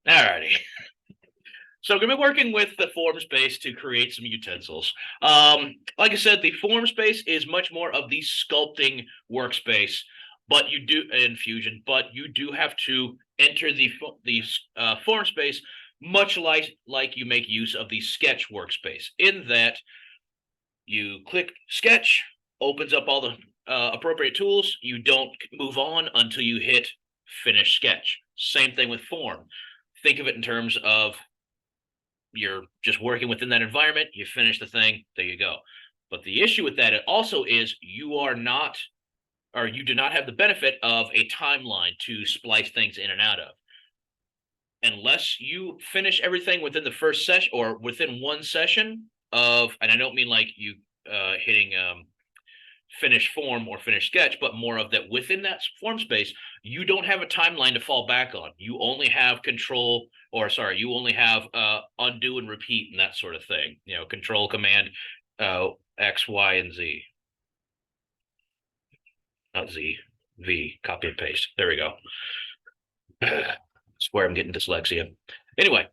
Alrighty. So I'm gonna be working with the form space to create some utensils. Like I said, the form space is much more of the sculpting workspace, but you do in Fusion, but you do have to enter the form space much like you make use of the sketch workspace. In that you click sketch, opens up all the appropriate tools. You don't move on until you hit finish sketch. Same thing with form. Think of it in terms of you're just working within that environment, you finish the thing, there you go. But the issue with that also is you are not, or you do not have the benefit of a timeline to splice things in and out of. Unless you finish everything within the first session or within one session of, and I don't mean like you hitting finish form or finish sketch, but more of that within that form space, you don't have a timeline to fall back on. You only have control, or sorry, you only have undo and repeat and that sort of thing. You know, control command X, Y, and Z. Not Z, V, copy and paste. There we go. I swear I'm getting dyslexia. Anyway,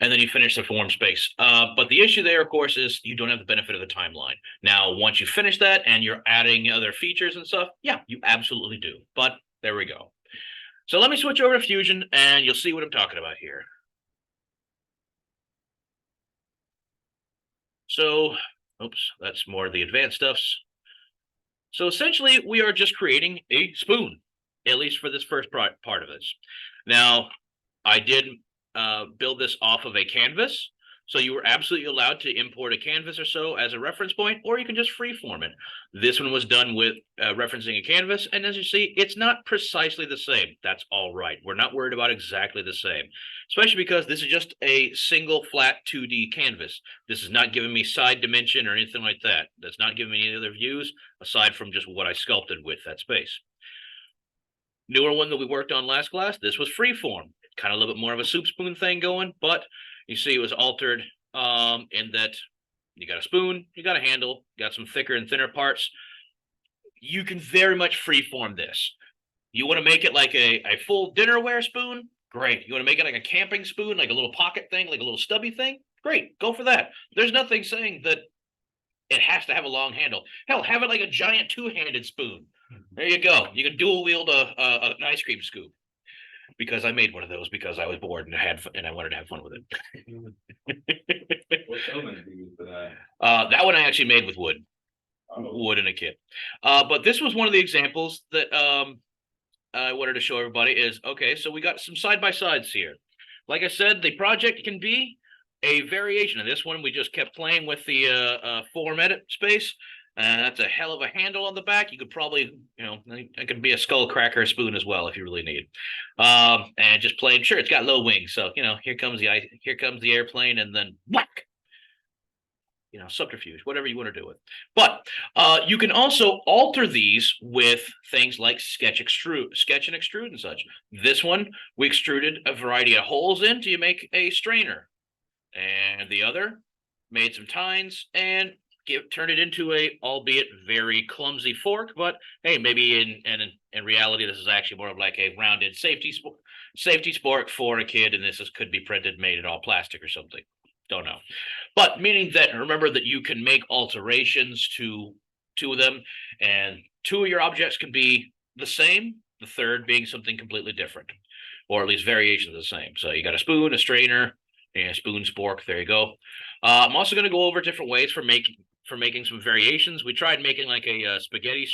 and then you finish the form space. But the issue there, of course, is you don't have the benefit of the timeline. Now, once you finish that and you're adding other features and stuff, yeah, you absolutely do. But there we go. So let me switch over to Fusion and you'll see what I'm talking about here. So, oops, that's more of the advanced stuffs. So essentially, we are just creating a spoon, at least for this first part of this. Now, I did build this off of a canvas. So you were absolutely allowed to import a canvas or so as a reference point, or you can just freeform it. This one was done with referencing a canvas. And as you see, it's not precisely the same. That's all right. We're not worried about exactly the same, especially because this is just a single flat 2D canvas. This is not giving me side dimension or anything like that. That's not giving me any other views aside from just what I sculpted with that space. Newer one that we worked on last class, this was freeform. Kind of a little bit more of a soup spoon thing going, but you see it was altered in that you got a spoon, you got a handle, you got some thicker and thinner parts. You can very much freeform this. You want to make it like a full dinnerware spoon? Great. You want to make it like a camping spoon, like a little pocket thing, like a little stubby thing? Great. Go for that. There's nothing saying that it has to have a long handle. Hell, have it like a giant two-handed spoon. There you go. You can dual wield an ice cream scoop. Because I made one of those because I was bored and I wanted to have fun with it. What filament did you use for that? That one I actually made with wood, wood in a kit. But this was one of the examples that I wanted to show everybody. Is okay. So we got some side by sides here. Like I said, the project can be a variation of this one. We just kept playing with the form edit space. That's a hell of a handle on the back. You could probably, you know, it could be a skull cracker spoon as well if you really need. And just playing. Sure, it's got low wings, so you know, here comes the airplane, and then whack. You know, subterfuge, whatever you want to do with. But you can also alter these with things like sketch and extrude and such. This one we extruded a variety of holes in to make a strainer, and the other made some tines and turn it into a, albeit very clumsy fork, but hey, maybe in reality, this is actually more of like a rounded safety spork for a kid, and could be printed, made in all plastic or something. Don't know, but meaning that remember that you can make alterations to two of them, and two of your objects can be the same. The third being something completely different, or at least variations of the same. So you got a spoon, a strainer, and a spoon spork. There you go. I'm also going to go over different ways for making some variations. We tried making like a spaghetti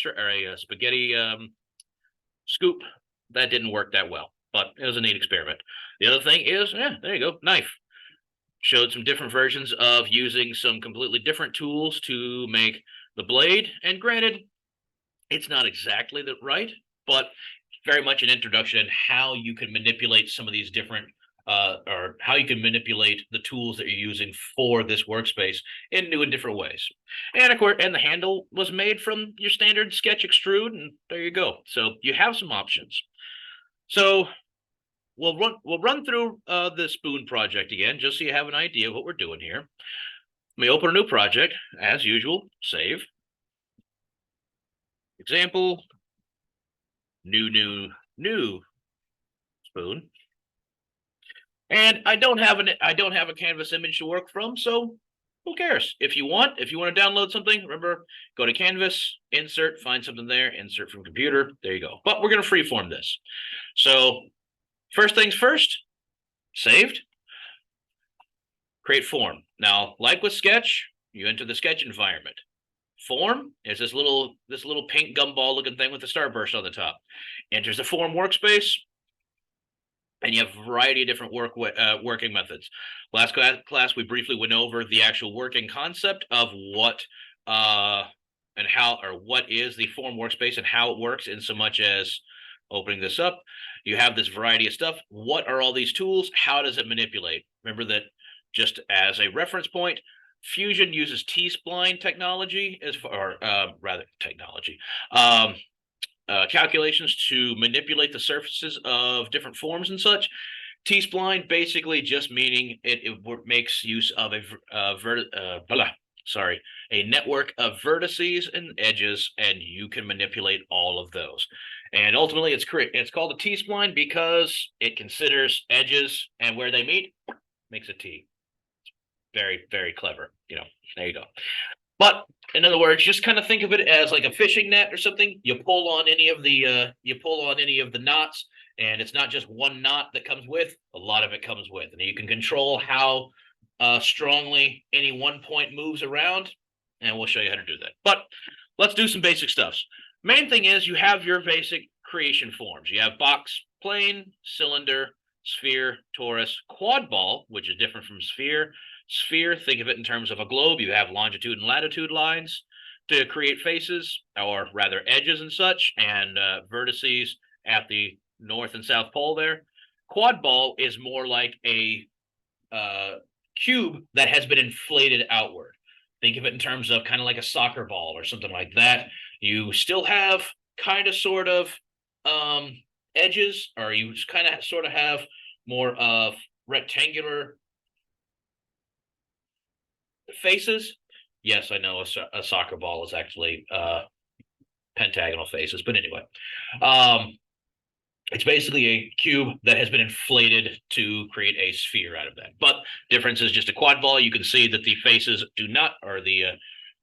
scoop. That didn't work that well, but it was a neat experiment. The other thing is, yeah, there you go, knife. Showed some different versions of using some completely different tools to make the blade. And granted, it's not exactly the right, but very much an introduction in how you can manipulate some of these different or how you can manipulate the tools that you're using for this workspace in new and different ways. And of course, and the handle was made from your standard sketch extrude, and there you go. So you have some options. So we'll run through the spoon project again, just so you have an idea of what we're doing here. Let me open a new project, as usual, save. Example, new spoon. And I don't have a canvas image to work from, so who cares? If you want to download something, remember, go to Canvas, insert, find something there, insert from computer. There you go. But we're going to freeform this. So first things first, saved, create form. Now, like with Sketch, you enter the Sketch environment. Form is this little paint gumball looking thing with the starburst on the top. Enters the form workspace, and you have a variety of different working methods. Last class, we briefly went over the actual working concept of what and how, or what is the form workspace and how it works, in so much as opening this up, you have this variety of stuff. What are all these tools? How does it manipulate? Remember that, just as a reference point, Fusion uses T-spline technology, as far, rather technology, calculations to manipulate the surfaces of different forms and such. T-spline basically just meaning it makes use of a network of vertices and edges, and you can manipulate all of those. And ultimately, it's called a T-spline because it considers edges, and where they meet makes a T. Very, very clever. There you go. But in other words, just kind of think of it as like a fishing net or something. You pull on any of the knots, and it's not just one knot that comes with. A lot of it comes with, and you can control how strongly any one point moves around. And we'll show you how to do that. But let's do some basic stuff. Main thing is you have your basic creation forms. You have box, plane, cylinder, sphere, torus, quad ball, which is different from sphere. Sphere, think of it in terms of a globe. You have longitude and latitude lines to create faces, or rather edges and such, and vertices at the north and south pole there. Quad ball is more like a cube that has been inflated outward. Think of it in terms of kind of like a soccer ball or something like that. You still have kind of sort of edges, or you kind of sort of have more of rectangular faces. Yes, I know a soccer ball is actually pentagonal faces, but anyway, it's basically a cube that has been inflated to create a sphere out of that. But difference is just a quad ball. You can see that the faces do not, or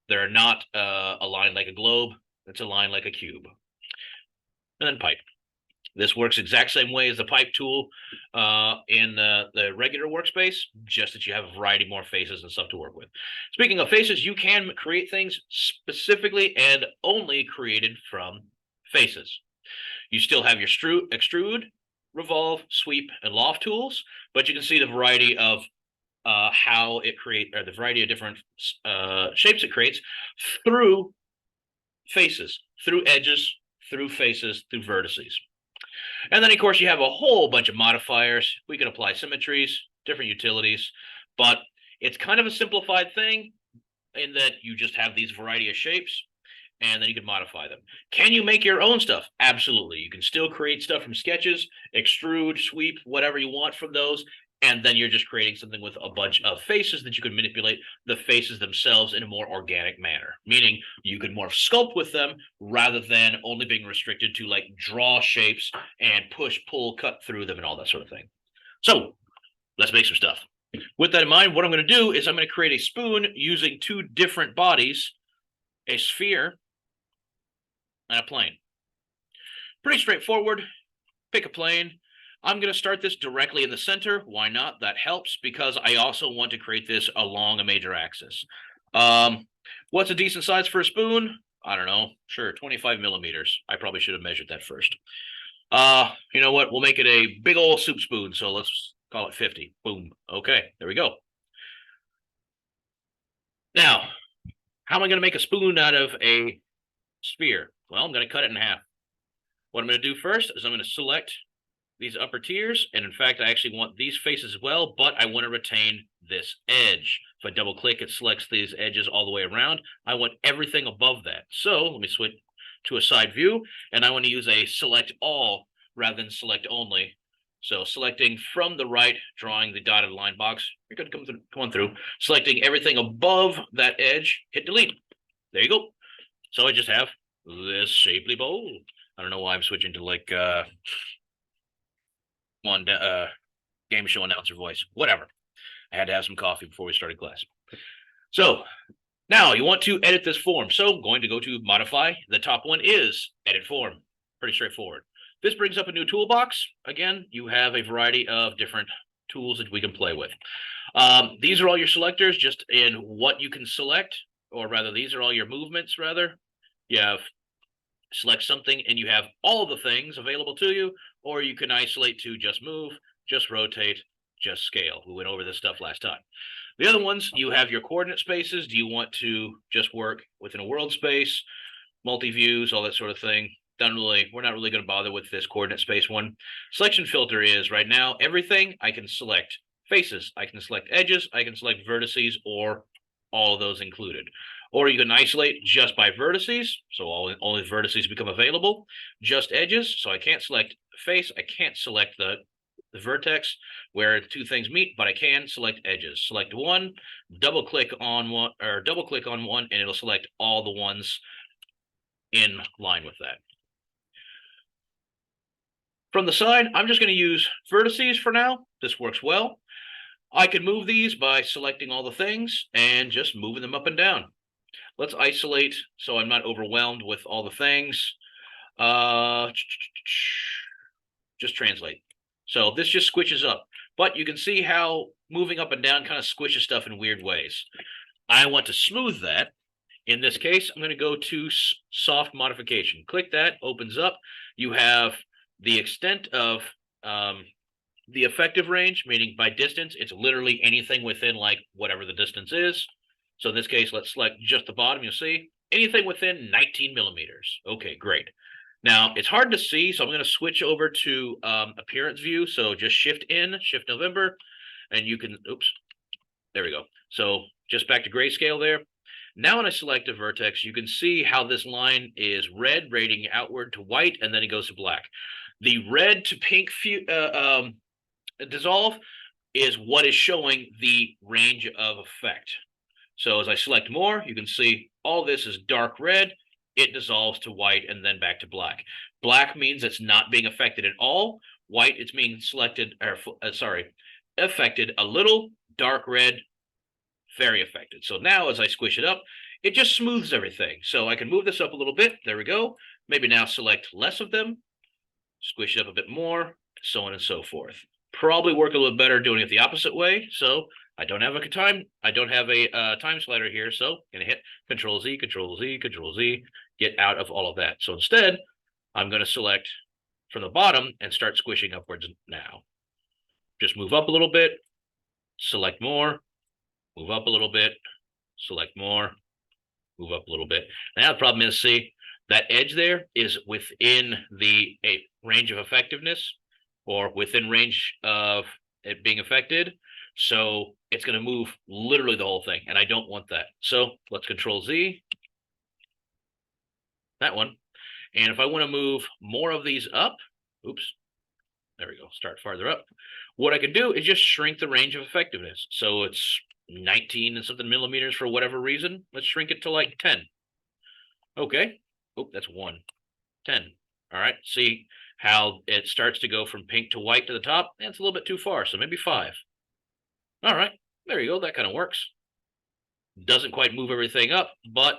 they're not aligned like a globe. It's aligned like a cube. And then pipe. This works exact same way as the pipe tool in the regular workspace, just that you have a variety more faces and stuff to work with. Speaking of faces, you can create things specifically and only created from faces. You still have your extrude, revolve, sweep, and loft tools, but you can see the variety of how it creates, or the variety of different shapes it creates through faces, through edges, through faces, through vertices. And then, of course, you have a whole bunch of modifiers. We can apply symmetries, different utilities, but it's kind of a simplified thing in that you just have these variety of shapes, and then you can modify them. Can you make your own stuff? Absolutely. You can still create stuff from sketches, extrude, sweep, whatever you want from those, and then you're just creating something with a bunch of faces that you can manipulate the faces themselves in a more organic manner, meaning you can more sculpt with them rather than only being restricted to like draw shapes and push, pull, cut through them and all that sort of thing. So let's make some stuff. With that in mind, what I'm going to do is I'm going to create a spoon using two different bodies, a sphere and a plane. Pretty straightforward. Pick a plane. I'm going to start this directly in the center. Why not? That helps because I also want to create this along a major axis. What's a decent size for a spoon? I don't know. Sure, 25 millimeters. I probably should have measured that first. You know what? We'll make it a big old soup spoon. So let's call it 50. Boom. Okay, there we go. Now, how am I going to make a spoon out of a sphere? Well, I'm going to cut it in half. What I'm going to do first is I'm going to select these upper tiers, and in fact I actually want these faces as well, but I want to retain this edge. If I double click, it selects these edges all the way around. I want everything above that. So let me switch to a side view, and I want to use a select all rather than select only. So selecting from the right, drawing the dotted line box, you're going to come on through, selecting everything above that edge, hit delete. There you go. So I just have this shapely bowl. I don't know why I'm switching to like one Game show announcer voice, whatever. I had to have some coffee before we started class. So now you want to edit this form. So I'm going to go to modify. The top one is edit form. Pretty straightforward. This brings up a new toolbox. Again, you have a variety of different tools that we can play with. These are all your selectors just in what you can select, or rather, these are all your movements, rather. You have select something and you have all the things available to you, or you can isolate to just move, just rotate, just scale. We went over this stuff last time. The other ones, you have your coordinate spaces. Do you want to just work within a world space, multi-views, all that sort of thing? We're not really going to bother with this coordinate space one. Selection filter is right now everything. I can select faces, I can select edges, I can select vertices, or all of those included. Or you can isolate just by vertices, so only vertices become available. Just edges, so I can't select face, I can't select the vertex where two things meet, but I can select edges. Select one, double click on one, and it'll select all the ones in line with that. From the side, I'm just going to use vertices for now. This works well. I can move these by selecting all the things and just moving them up and down. Let's isolate so I'm not overwhelmed with all the things. Just translate. So this just squishes up, but you can see how moving up and down kind of squishes stuff in weird ways. I want to smooth that. In this case, I'm going to go to soft modification. Click that, opens up. You have the extent of the effective range, meaning by distance, it's literally anything within like whatever the distance is. So in this case, let's select just the bottom. You'll see anything within 19 millimeters. Okay, great. Now it's hard to see, so I'm going to switch over to appearance view. So just shift November, and you can, oops, there we go. So just back to grayscale there. Now when I select a vertex, you can see how this line is red, rating outward to white, and then it goes to black. The red to pink dissolve is what is showing the range of effect. So as I select more, you can see all this is dark red. It dissolves to white and then back to black. Black means it's not being affected at all. White, it's being selected, or affected a little. Dark red, very affected. So now as I squish it up, it just smooths everything. So I can move this up a little bit. There we go. Maybe now select less of them, squish it up a bit more, so on and so forth. Probably work a little better doing it the opposite way. So I don't have a time slider here. So I'm going to hit Control Z, Control Z, Control Z, get out of all of that. So instead, I'm going to select from the bottom and start squishing upwards now. Just move up a little bit, select more, move up a little bit, select more, move up a little bit. Now the problem is, see, that edge there is within the range of effectiveness, or within range of it being affected. So it's going to move literally the whole thing, and I don't want that. So let's Control Z, that one. And if I want to move more of these up, oops, there we go, start farther up. What I can do is just shrink the range of effectiveness. So it's 19 and something millimeters for whatever reason. Let's shrink it to like 10. Okay. Oh, that's 1. 10. All right. See how it starts to go from pink to white to the top? That's a little bit too far. So maybe 5. All right. There you go. That kind of works. Doesn't quite move everything up, but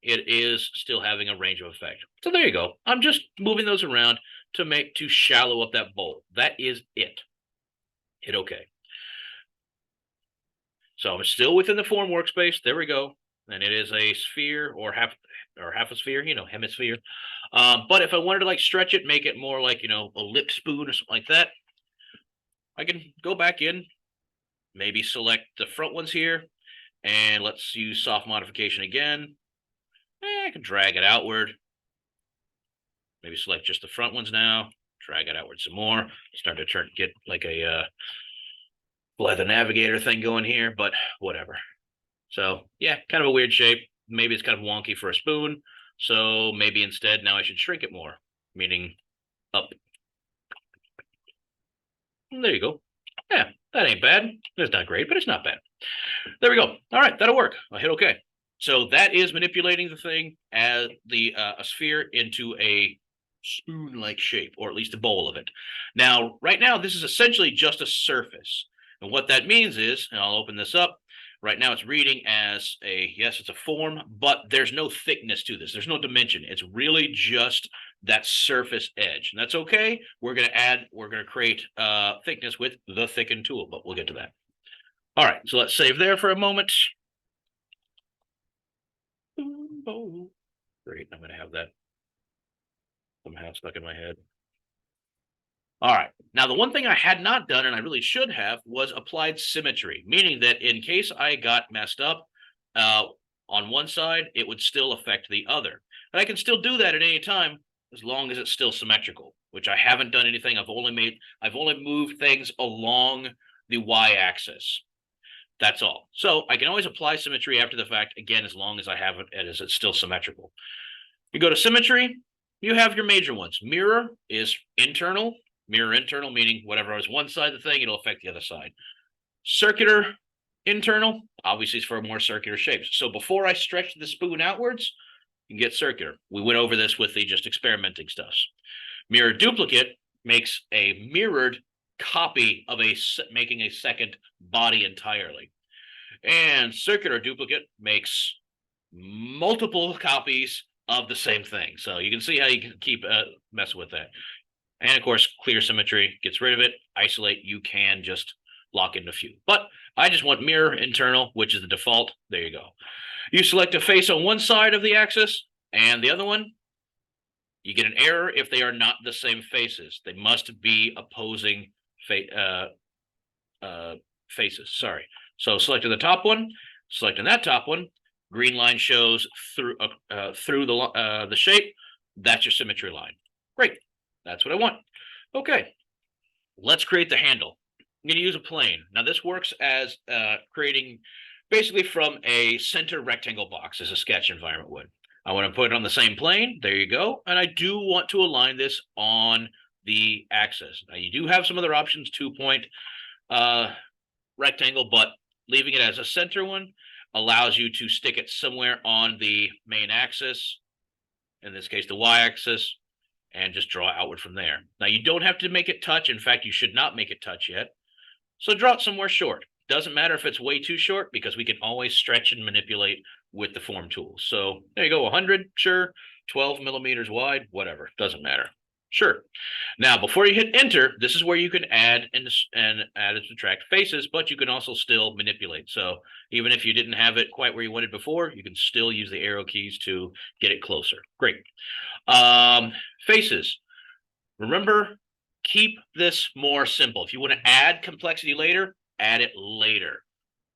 it is still having a range of effect. So there you go. I'm just moving those around to shallow up that bowl. That is it. Hit OK. So I'm still within the form workspace. There we go. And it is a sphere or half a sphere, hemisphere. But if I wanted to like stretch it, make it more like, a lip spoon or something like that, I can go back in, maybe select the front ones here, and let's use soft modification again. I can drag it outward. Maybe select just the front ones now, drag it outward some more, start to get like a leather navigator thing going here, but whatever. So yeah, kind of a weird shape. Maybe it's kind of wonky for a spoon. So maybe instead now I should shrink it more, meaning up. And there you go. Yeah, that ain't bad. It's not great, but it's not bad. There we go. All right, that'll work. I'll hit OK. So that is manipulating the thing as a sphere into a spoon-like shape, or at least a bowl of it. Now, right now, this is essentially just a surface. And what that means is, and I'll open this up, right now it's reading as yes, it's a form, but there's no thickness to this. There's no dimension. It's really just that surface edge. And that's okay. We're going to create thickness with the thicken tool, but we'll get to that. All right, so let's save there for a moment. Great, I'm going to have that somehow stuck in my head. All right, now the one thing I had not done, and I really should have, was applied symmetry, meaning that in case I got messed up on one side, it would still affect the other. And I can still do that at any time as long as it's still symmetrical, which I haven't done anything. I've only moved things along the y-axis. That's all. So I can always apply symmetry after the fact, again, as long as I have it as it's still symmetrical. You go to symmetry, you have your major ones. Mirror is internal. Mirror internal, meaning whatever is one side of the thing, it'll affect the other side. Circular internal, obviously is for more circular shapes. So before I stretch the spoon outwards, you can get circular. We went over this with the just experimenting stuff. Mirror duplicate makes a mirrored copy of making a second body entirely. And circular duplicate makes multiple copies of the same thing. So you can see how you can keep messing with that. And of course, clear symmetry gets rid of it. Isolate, you can just lock in a few. But I just want mirror internal, which is the default. There you go. You select a face on one side of the axis and the other one. You get an error if they are not the same faces. They must be opposing faces. Sorry. So selecting the top one, selecting that top one. Green line shows through the shape. That's your symmetry line. Great. That's what I want. Okay. Let's create the handle. I'm going to use a plane. Now this works as creating basically from a center rectangle box as a sketch environment would. I want to put it on the same plane. There you go. And I do want to align this on the axis. Now you do have some other options, 2-point rectangle, but leaving it as a center one allows you to stick it somewhere on the main axis, in this case the y-axis, and just draw outward from there. Now you don't have to make it touch. In fact, you should not make it touch yet. So draw it somewhere short. Doesn't matter if it's way too short because we can always stretch and manipulate with the form tool. So there you go, 100, sure, 12 millimeters wide, whatever, doesn't matter. Sure. Now, before you hit enter, this is where you can add and subtract faces, but you can also still manipulate. So even if you didn't have it quite where you wanted before, you can still use the arrow keys to get it closer. Great. Faces. Remember, keep this more simple. If you want to add complexity later, add it later.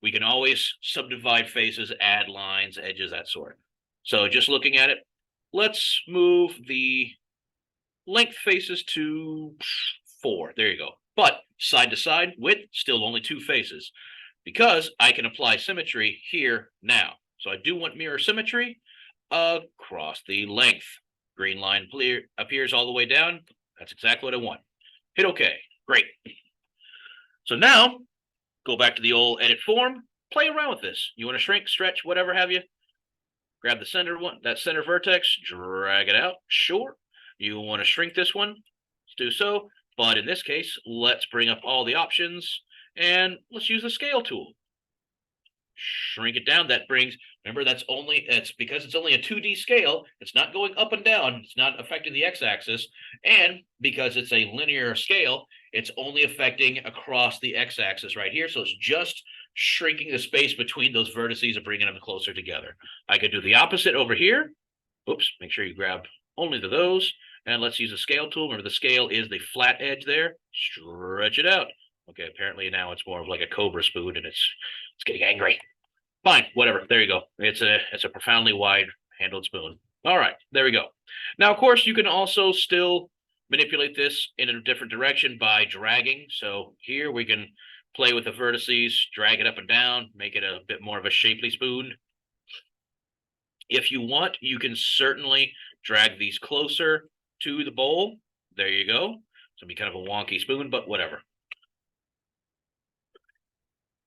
We can always subdivide faces, add lines, edges, that sort. So just looking at it, let's move the length faces to 4. There you go. But side to side, width, still only 2 faces because I can apply symmetry here now. So I do want mirror symmetry across the length. Green line appears all the way down. That's exactly what I want. Hit OK. Great. So now go back to the old edit form, play around with this. You want to shrink, stretch, whatever have you. Grab the center one, that center vertex, drag it out. Sure. You want to shrink this one, let's do so. But in this case, let's bring up all the options and let's use the scale tool. Shrink it down. That brings, remember, it's because it's only a 2D scale. It's not going up and down. It's not affecting the x-axis. And because it's a linear scale, it's only affecting across the x-axis right here. So it's just shrinking the space between those vertices and bringing them closer together. I could do the opposite over here. Oops, make sure you grab only those. And let's use the scale tool. Remember, the scale is the flat edge there. Stretch it out. Okay, apparently now it's more of like a cobra spoon and it's getting angry. Fine, whatever. There you go. It's a profoundly wide handled spoon. All right, there we go. Now, of course, you can also still manipulate this in a different direction by dragging. So here we can play with the vertices, drag it up and down, make it a bit more of a shapely spoon. If you want, you can certainly drag these closer to the bowl. There you go. It's gonna be kind of a wonky spoon, but whatever.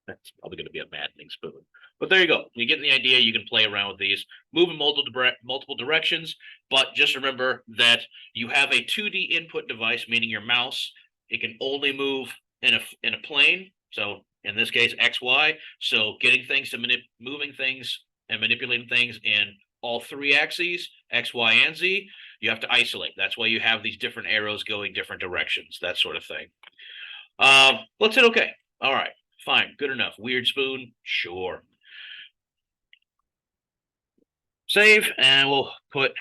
That's probably going to be a maddening spoon. But there you go. You get the idea. You can play around with these, move in multiple directions. But just remember that you have a 2D input device, meaning your mouse. It can only move in a plane. So in this case, X, Y. So getting things to moving things and manipulating things in all three axes, X, Y, and Z, you have to isolate. That's why you have these different arrows going different directions, that sort of thing. Let's hit OK. All right. Fine, good enough. Weird spoon, sure. Save, and we'll put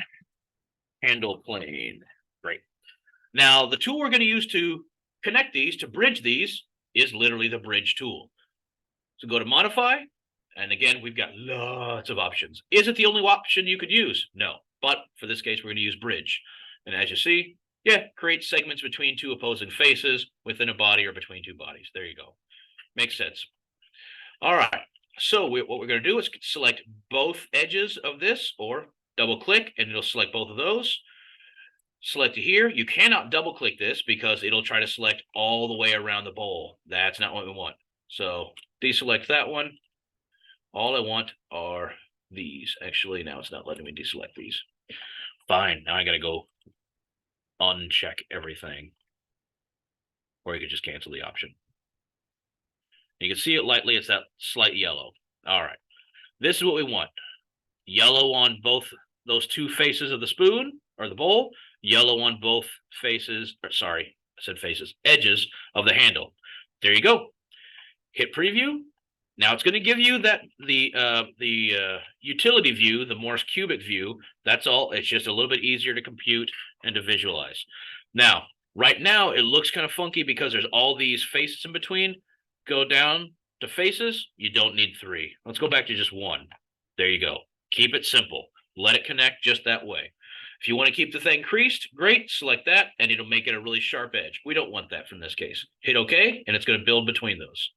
handle plane. Great. Now, the tool we're going to use to connect these, to bridge these, is literally the bridge tool. So go to modify, and again, we've got lots of options. Is it the only option you could use? No, but for this case, we're going to use bridge. And as you see, yeah, create segments between two opposing faces within a body or between two bodies. There you go. Makes sense. All right. So what we're going to do is select both edges of this, or double click, and it'll select both of those. Select it here. You cannot double click this because it'll try to select all the way around the bowl. That's not what we want. So deselect that one. All I want are these. Actually, now it's not letting me deselect these. Fine. Now I got to go uncheck everything. Or you could just cancel the option. You can see it lightly. It's that slight yellow. All right. This is what we want. Yellow on both those two faces of the spoon or the bowl. Yellow on both faces. Or sorry, I said faces. Edges of the handle. There you go. Hit preview. Now it's going to give you that the utility view, the Morse cubic view. That's all. It's just a little bit easier to compute and to visualize. Now, right now, it looks kind of funky because there's all these faces in between. Go down to faces. You don't need three. Let's go back to just one. There you go. Keep it simple. Let it connect just that way. If you want to keep the thing creased, great. Select that, and it'll make it a really sharp edge. We don't want that from this case. Hit OK, and it's going to build between those.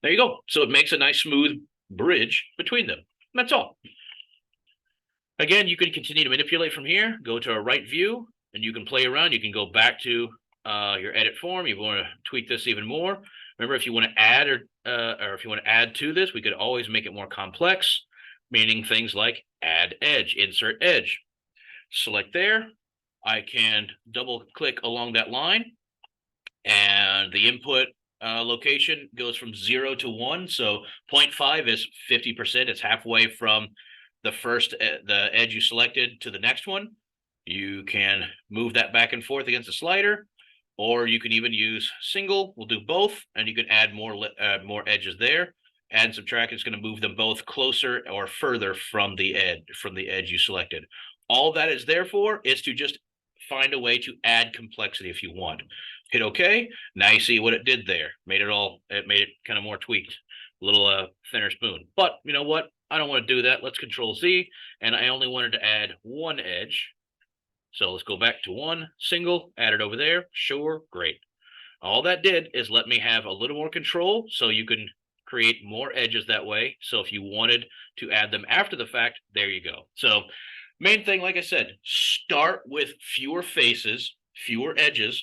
There you go. So it makes a nice smooth bridge between them. That's all. Again, you can continue to manipulate from here. Go to a right view, and you can play around. You can go back to your edit form. You want to tweak this even more. Remember, if you want to add or if you want to add to this, we could always make it more complex, meaning things like add edge, insert edge. Select there. I can double click along that line, and the input location goes from 0 to 1. So 0.5 is 50%. It's halfway from the first the edge you selected to the next one. You can move that back and forth against the slider, or you can even use single. We'll do both, and you can add more edges there. Add and subtract is going to move them both closer or further from the edge you selected. All that is there for is to just find a way to add complexity if you want. Hit OK. Now you see what it did there. It made it kind of more tweaked, a little thinner spoon. But you know what? I don't want to do that. Let's Control Z, and I only wanted to add one edge. So let's go back to one single, add it over there. Sure, great. All that did is let me have a little more control, so you can create more edges that way. So if you wanted to add them after the fact, there you go. So main thing, like I said, start with fewer faces, fewer edges,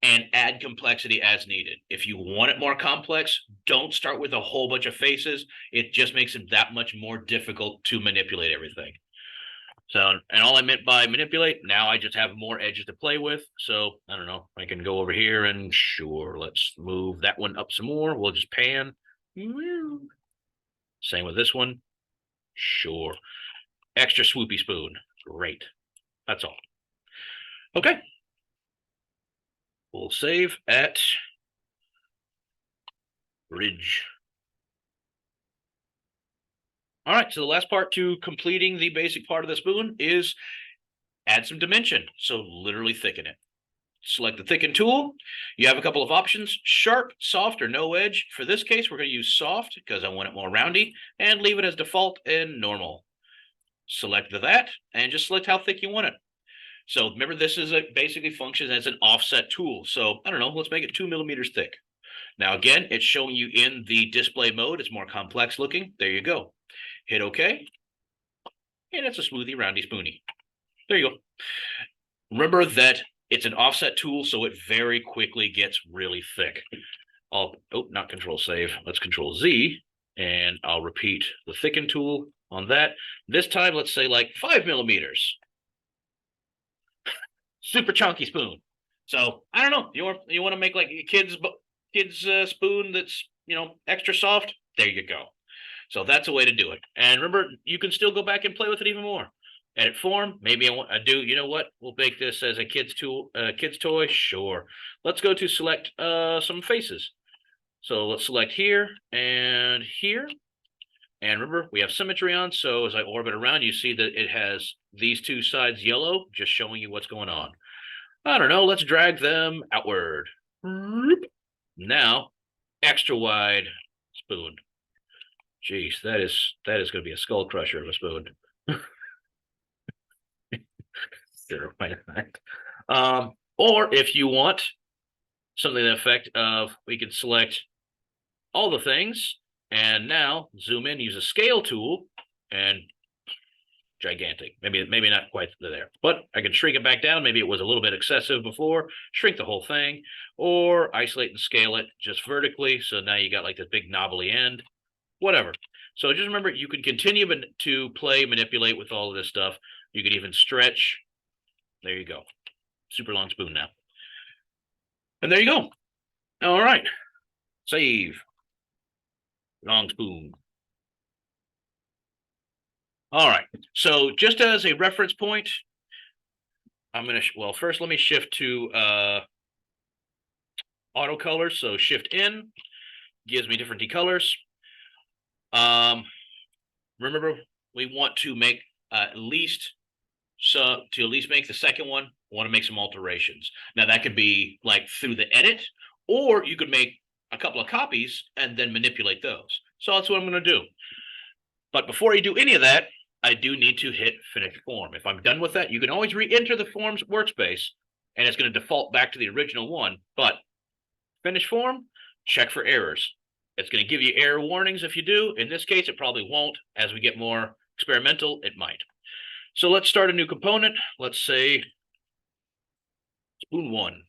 and add complexity as needed. If you want it more complex, don't start with a whole bunch of faces. It just makes it that much more difficult to manipulate everything. So, and all I meant by manipulate, now I just have more edges to play with. So I don't know, I can go over here and sure, let's move that one up some more. We'll just pan. Same with this one. Sure. Extra swoopy spoon. Great. That's all. Okay. We'll save at bridge. All right, so the last part to completing the basic part of the spoon is add some dimension. So literally thicken it. Select the thicken tool. You have a couple of options: sharp, soft, or no edge. For this case, we're going to use soft because I want it more roundy, and leave it as default and normal. Select that and just select how thick you want it. So remember, this is basically functions as an offset tool. So I don't know, let's make it 2 millimeters thick. Now again, it's showing you in the display mode. It's more complex looking. There you go. Hit OK. And it's a smoothie roundy spoony. There you go. Remember that it's an offset tool, so it very quickly gets really thick. not Control Save. Let's Control Z, and I'll repeat the thicken tool on that. This time, let's say like 5 millimeters. Super chunky spoon. So I don't know. You want to make like a kid's spoon that's extra soft? There you go. So that's a way to do it. And remember, you can still go back and play with it even more. Edit form. Maybe I do. You know what? We'll make this as a kid's toy. Sure. Let's go to select some faces. So let's select here and here. And remember, we have symmetry on. So as I orbit around, you see that it has these two sides yellow, just showing you what's going on. I don't know. Let's drag them outward. Now, extra wide spoon. Jeez, that is going to be a skull crusher of a spoon. Sure, why not? Or if you want something to the effect of, we can select all the things, and now zoom in, use a scale tool, and gigantic. Maybe not quite there, but I can shrink it back down. Maybe it was a little bit excessive before. Shrink the whole thing, or isolate and scale it just vertically. So now you got like this big knobbly end. Whatever. So just remember, you can continue to manipulate with all of this stuff. You could even stretch. There you go. Super long spoon now. And there you go. All right. Save. Long spoon. All right. So just as a reference point, I'm going to, first let me shift to auto colors. So shift in gives me different decolors. Remember, we want to make at least make the second one, I want to make some alterations. Now that could be like through the edit, or you could make a couple of copies and then manipulate those. So that's what I'm going to do. But before you do any of that, I do need to hit finish form. If I'm done with that, you can always re-enter the forms workspace and it's going to default back to the original one. But finish form, check for errors. It's going to give you error warnings if you do. In this case, it probably won't. As we get more experimental, it might. So let's start a new component. Let's say spoon 1.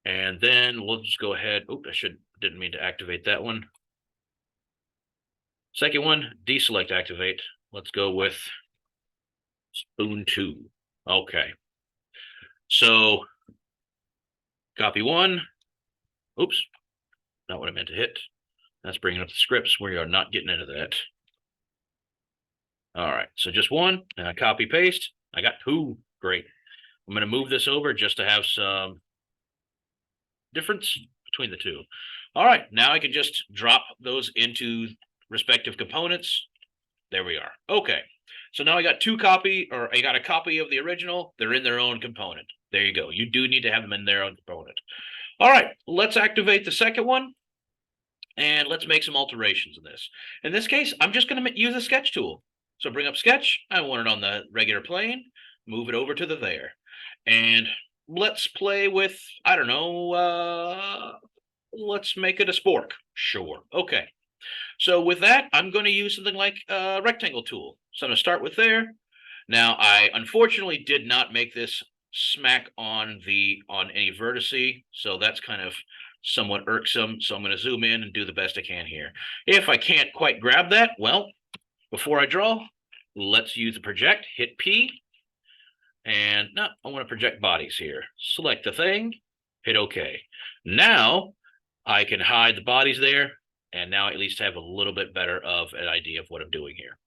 And then we'll just go ahead. Oops, didn't mean to activate that one. Second one, deselect activate. Let's go with spoon 2. Okay. So copy 1. Oops, not what I meant to hit. That's bringing up the scripts. We are not getting into that. All right, so just 1, and I copy paste. I got 2. Great. I'm going to move this over just to have some difference between the two. All right, now I can just drop those into respective components. There we are. Okay, so now I got I got a copy of the original. They're in their own component. There you go. You do need to have them in their own component. All right, let's activate the second one, and let's make some alterations in this. In this case, I'm just going to use a sketch tool. So bring up sketch. I want it on the regular plane. Move it over to there. And let's play with, I don't know, let's make it a spork. Sure. Okay. So with that, I'm going to use something like a rectangle tool. So I'm going to start with there. Now, I unfortunately did not make this smack on any vertice. So that's kind of somewhat irksome. So I'm going to zoom in and do the best I can here. If I can't quite grab that, well, before I draw, let's use the project, hit P, and no, I want to project bodies here. Select the thing, hit OK. Now I can hide the bodies there, and now I at least have a little bit better of an idea of what I'm doing here.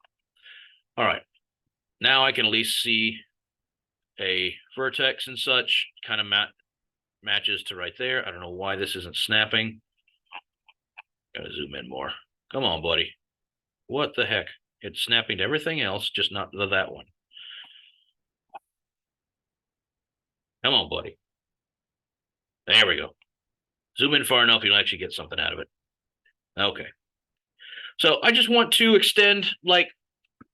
All right, now I can at least see a vertex and such, kind of matches to right there. I don't know why this isn't snapping. Gotta zoom in more. Come on, buddy. What the heck? It's snapping to everything else, just not to that one. Come on, buddy. There we go. Zoom in far enough, you'll actually get something out of it. Okay. So I just want to extend like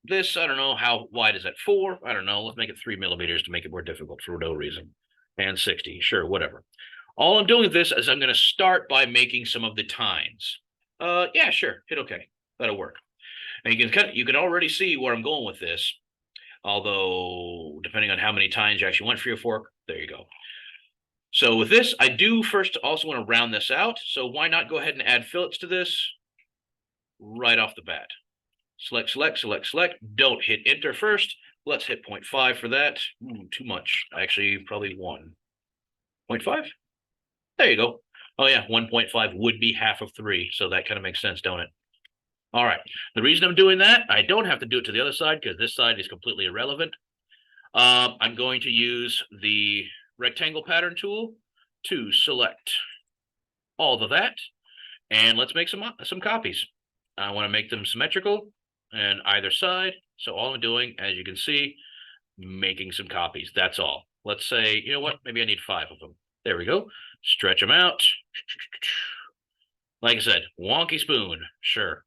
this. I don't know, how wide is that? 4? I don't know. Let's make it 3 millimeters to make it more difficult for no reason. And 60, sure, whatever. All I'm doing with this is I'm going to start by making some of the tines. Yeah, sure. Hit OK. That'll work. And you can already see where I'm going with this. Although, depending on how many tines you actually want for your fork, there you go. So with this, I do first also want to round this out. So why not go ahead and add fillets to this right off the bat? Select, select, select, select. Don't hit enter first. Let's hit 0.5 for that. Ooh, too much. Actually, probably 1.5. There you go. Oh yeah, 1.5 would be half of 3. So that kind of makes sense, don't it? All right. The reason I'm doing that, I don't have to do it to the other side because this side is completely irrelevant. I'm going to use the rectangle pattern tool to select all of that, and let's make some copies. I want to make them symmetrical on either side. So all I'm doing, as you can see, making some copies. That's all. Let's say, you know what? Maybe I need 5 of them. There we go. Stretch them out. Like I said, wonky spoon. Sure.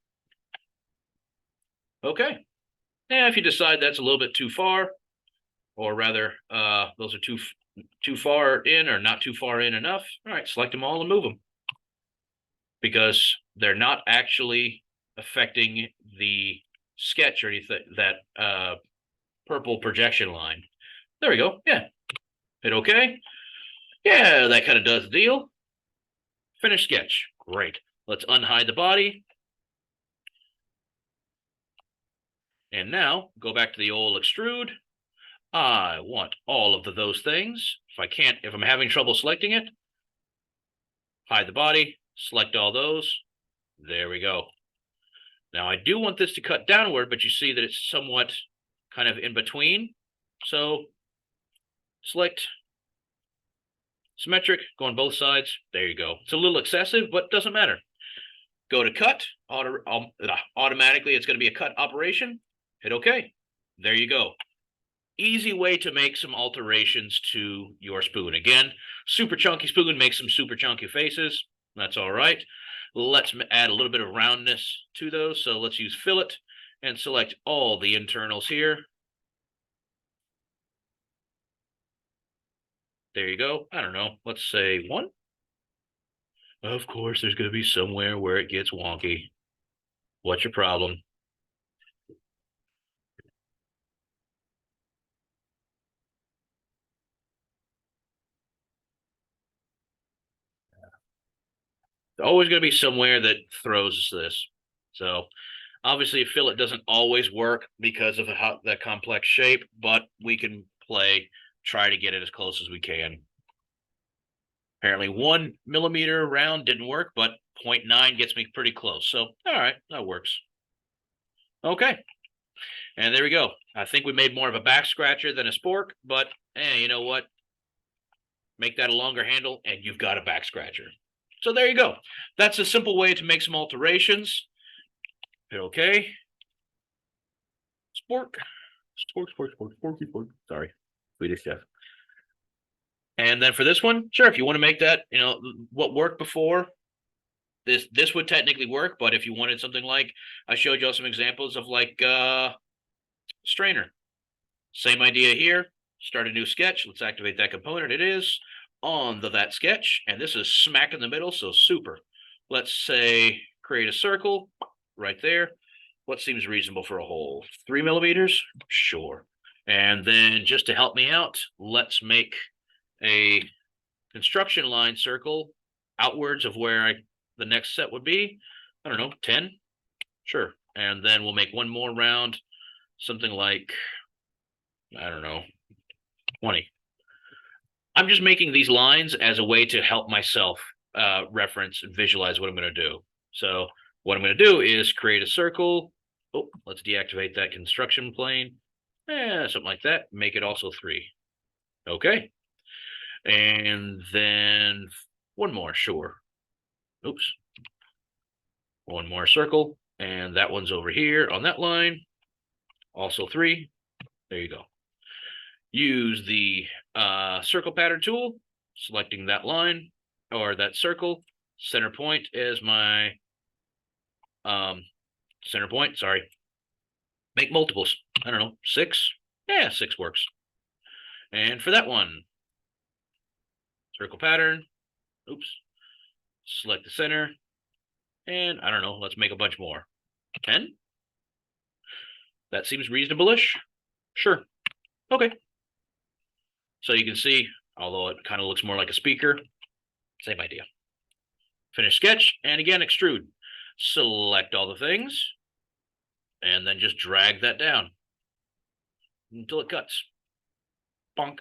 Okay. Yeah, if you decide that's a little bit too far, or rather, those are too far in or not too far in enough, all right, select them all and move them, because they're not actually affecting the sketch or anything, that purple projection line. There we go. Yeah. Hit OK. Yeah, that kind of does the deal. Finish sketch. Great. Let's unhide the body. And now go back to the old extrude. I want all of those things. If I'm having trouble selecting it, hide the body, select all those. There we go. Now I do want this to cut downward, but you see that it's somewhat kind of in between. So select symmetric, go on both sides. There you go. It's a little excessive, but doesn't matter. Go to cut. Automatically, it's going to be a cut operation. Hit OK. There you go. Easy way to make some alterations to your spoon. Again, super chunky spoon makes some super chunky faces. That's all right. Let's add a little bit of roundness to those. So let's use fillet and select all the internals here. There you go. I don't know. Let's say 1. Of course, there's going to be somewhere where it gets wonky. What's your problem? Always going to be somewhere that throws this. So obviously a fillet doesn't always work because of the complex shape, but we can try to get it as close as we can. Apparently 1 millimeter round didn't work, but 0.9 gets me pretty close. So all right, that works. Okay. And there we go. I think we made more of a back scratcher than a spork, but you know what? Make that a longer handle and you've got a back scratcher. So there you go. That's a simple way to make some alterations. Hit OK. Spork. Spork. Sorry. Swedish chef. And then for this one, sure, if you want to make that, what worked before, this would technically work, but if you wanted something like, I showed you all some examples of like strainer. Same idea here. Start a new sketch. Let's activate that component. It is on that sketch, and this is smack in the middle, so super. Let's say create a circle right there. What seems reasonable for a hole? 3 millimeters? Sure. And then just to help me out, let's make a construction line circle outwards of where the next set would be. I don't know, 10? Sure. And then we'll make one more round, something like, I don't know, 20. I'm just making these lines as a way to help myself reference and visualize what I'm going to do. So what I'm going to do is create a circle. Oh, let's deactivate that construction plane. Something like that. Make it also 3. Okay. And then one more, sure. Oops. One more circle. And that one's over here on that line. Also 3. There you go. Use the circle pattern tool, selecting that line or that circle. Center point is my center point. Sorry. Make multiples. I don't know, 6. Yeah, 6 works. And for that one, circle pattern. Oops. Select the center. And I don't know, let's make a bunch more. 10. That seems reasonable-ish. Sure. Okay. So you can see although it kind of looks more like a speaker. Same idea. Finish sketch, and again, extrude. Select all the things, and then just drag that down until it cuts. Bonk.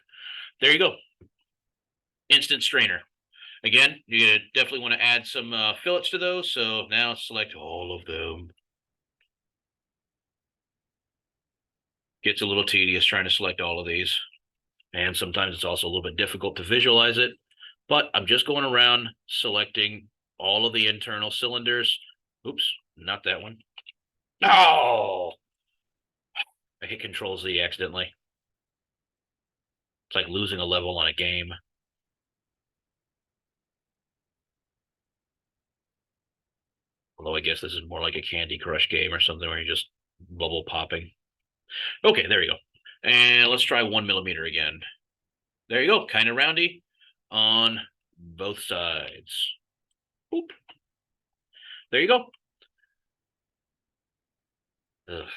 There you go. Instant strainer. Again, you definitely want to add some fillets to those. So now select all of them. Gets a little tedious trying to select all of these. And sometimes it's also a little bit difficult to visualize it. But I'm just going around selecting all of the internal cylinders. Oops, not that one. Oh! I hit Control-Z accidentally. It's like losing a level on a game. Although I guess this is more like a Candy Crush game or something where you're just bubble popping. Okay, there you go. And let's try 1 millimeter again. There you go, kind of roundy on both sides. Boop. There you go. Ugh,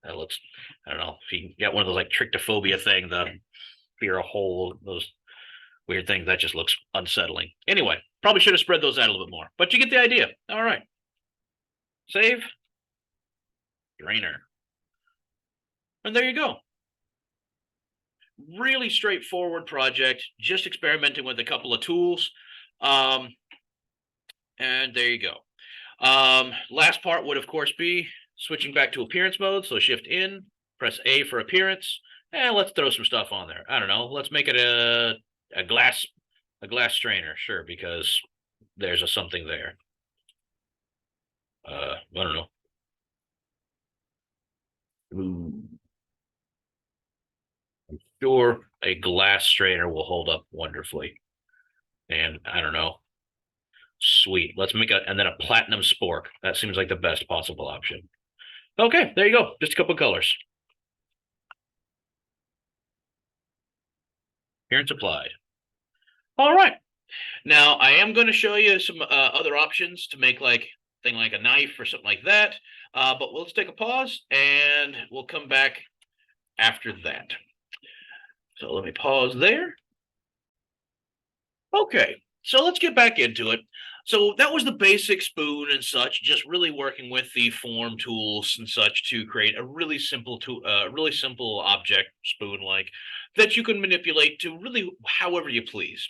that looks, I don't know, if you got one of those like trichtophobia thing, the fear of hole, those weird things, that just looks unsettling. Anyway, probably should have spread those out a little bit more, but you get the idea. All right. Save. Drainer. And there you go. Really straightforward project, just experimenting with a couple of tools. And there you go. Last part would, of course, be switching back to appearance mode. So shift in, press A for appearance, and let's throw some stuff on there. I don't know. Let's make it a glass strainer, sure, because there's a something there. I don't know. Ooh. I'm sure a glass strainer will hold up wonderfully. And I don't know. Sweet. Let's make and then a platinum spork. That seems like the best possible option. Okay, there you go. Just a couple of colors. Appearance applied. All right. Now I am going to show you some other options to make like thing like a knife or something like that. But let's take a pause and we'll come back after that. So let me pause there. Okay, so let's get back into it. So that was the basic spoon and such, just really working with the form tools and such to create a really simple object spoon-like that you can manipulate to really however you please.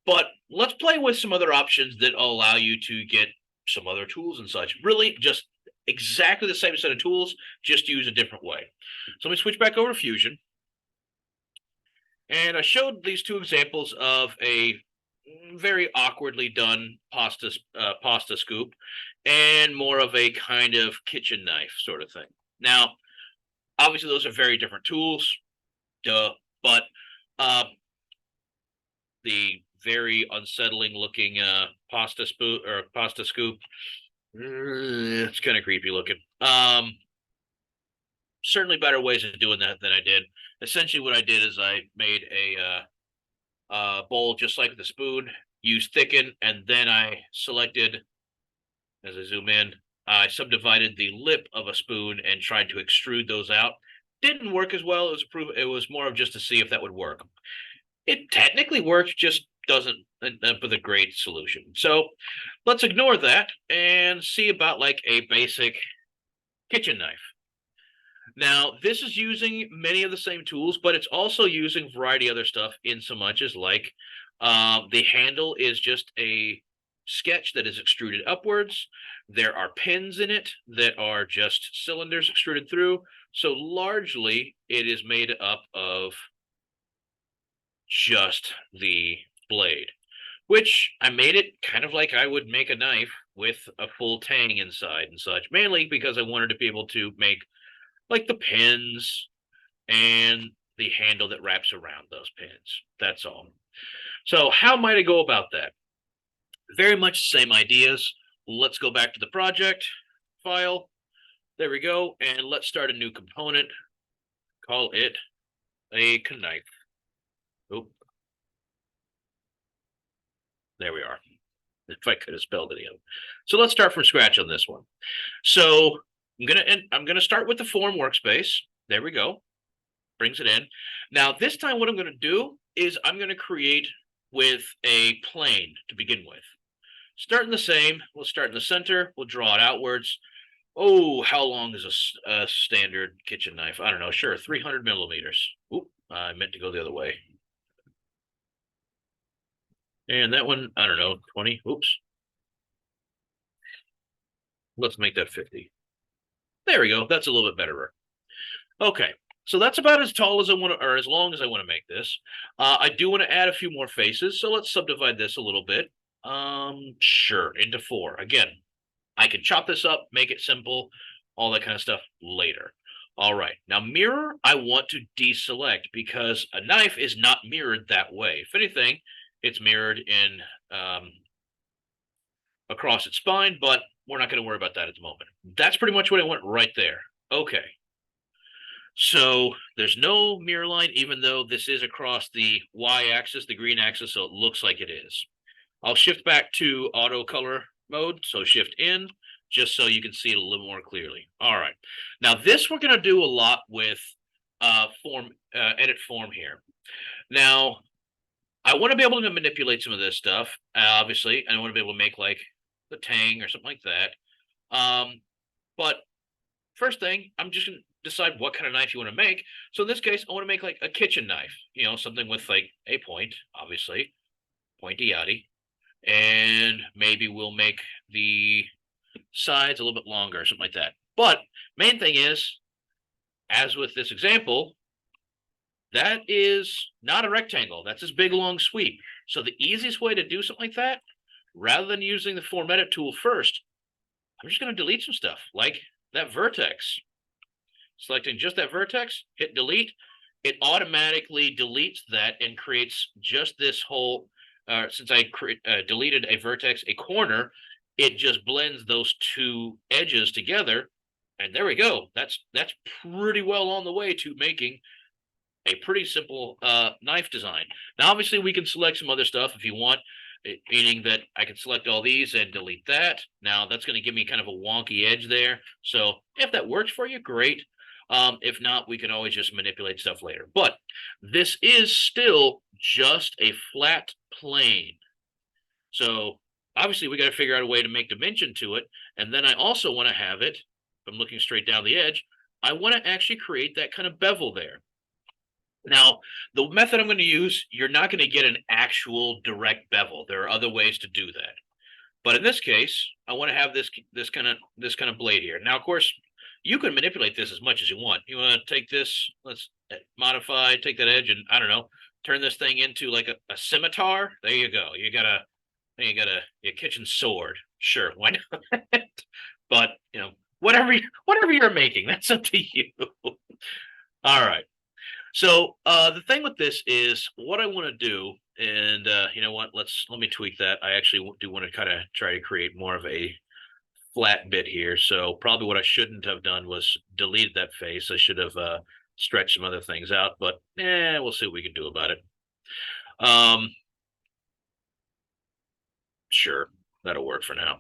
But let's play with some other options that allow you to get some other tools and such. Really just exactly the same set of tools, just use a different way. So let me switch back over to Fusion. And I showed these two examples of a very awkwardly done pasta scoop and more of a kind of kitchen knife sort of thing. Now, obviously, those are very different tools, but the very unsettling looking pasta scoop, it's kind of creepy looking. Certainly better ways of doing that than I did. Essentially, what I did is I made a bowl just like the spoon, used thicken, and then I selected, as I zoom in, I subdivided the lip of a spoon and tried to extrude those out. Didn't work as well. It was more of just to see if that would work. It technically worked, just doesn't end up with a great solution. So let's ignore that and see about like a basic kitchen knife. Now, this is using many of the same tools, but it's also using a variety of other stuff in so much as like the handle is just a sketch that is extruded upwards. There are pins in it that are just cylinders extruded through. So largely it is made up of just the blade, which I made it kind of like I would make a knife with a full tang inside and such, mainly because I wanted to be able to make like the pins and the handle that wraps around those pins. That's all. So how might I go about that? Very much the same ideas. Let's go back to the project file. There we go. And let's start a new component. Call it a knife. Oop. There we are. If I could have spelled it in. So let's start from scratch on this one. So I'm gonna start with the form workspace. There we go. Brings it in. Now this time what I'm gonna do is I'm going to create with a plane to begin with. Starting the same, we'll start in the center, we'll draw it outwards. Oh, how long is a standard kitchen knife? I don't know, sure, 300 millimeters. Oop, I meant to go the other way. And that one, I don't know, 20, oops. Let's make that 50. There we go, that's a little bit better. Okay, so that's about as tall as I want to, or as long as I want to make this. I do want to add a few more faces, so let's subdivide this a little bit. Sure, into 4. Again, I can chop this up, make it simple, all that kind of stuff later. All right, now mirror, I want to deselect because a knife is not mirrored that way. If anything, it's mirrored in across its spine, but we're not going to worry about that at the moment. That's pretty much what I want right there. Okay. So there's no mirror line, even though this is across the y-axis, the green axis, so it looks like it is. I'll shift back to auto color mode, so shift in, just so you can see it a little more clearly. All right. Now this we're going to do a lot with edit form here. Now, I want to be able to manipulate some of this stuff, obviously. I want to be able to make like the tang or something like that. But first thing, I'm just going to decide what kind of knife you want to make. So in this case, I want to make like a kitchen knife, you know, something with like a point, obviously, pointy yaddy. And maybe we'll make the sides a little bit longer or something like that. But main thing is, as with this example, that is not a rectangle. That's this big long sweep. So the easiest way to do something like that, rather than using the form edit tool first, I'm just going to delete some stuff like that vertex. Selecting just that vertex, hit delete. It automatically deletes that and creates just this whole, since I deleted a vertex, a corner, it just blends those two edges together. And there we go. That's pretty well on the way to making a pretty simple knife design. Now, obviously, we can select some other stuff if you want, meaning that I can select all these and delete that. Now, that's going to give me kind of a wonky edge there. So if that works for you, great. If not, we can always just manipulate stuff later. But this is still just a flat plane. So obviously, we got to figure out a way to make dimension to it. And then I also want to have it, if I'm looking straight down the edge, I want to actually create that kind of bevel there. Now, the method I'm going to use, you're not going to get an actual direct bevel. There are other ways to do that. But in this case, I want to have this kind of blade here. Now, of course, you can manipulate this as much as you want. You want to take this, let's modify, take that edge, and I don't know, turn this thing into like a scimitar. There you go. You got a kitchen sword. Sure, why not? But you know, whatever you're making, that's up to you. All right. So the thing with this is what I want to do, and you know what? Let me tweak that. I actually do want to kind of try to create more of a flat bit here. So probably what I shouldn't have done was delete that face. I should have stretched some other things out, but we'll see what we can do about it. Sure, that'll work for now.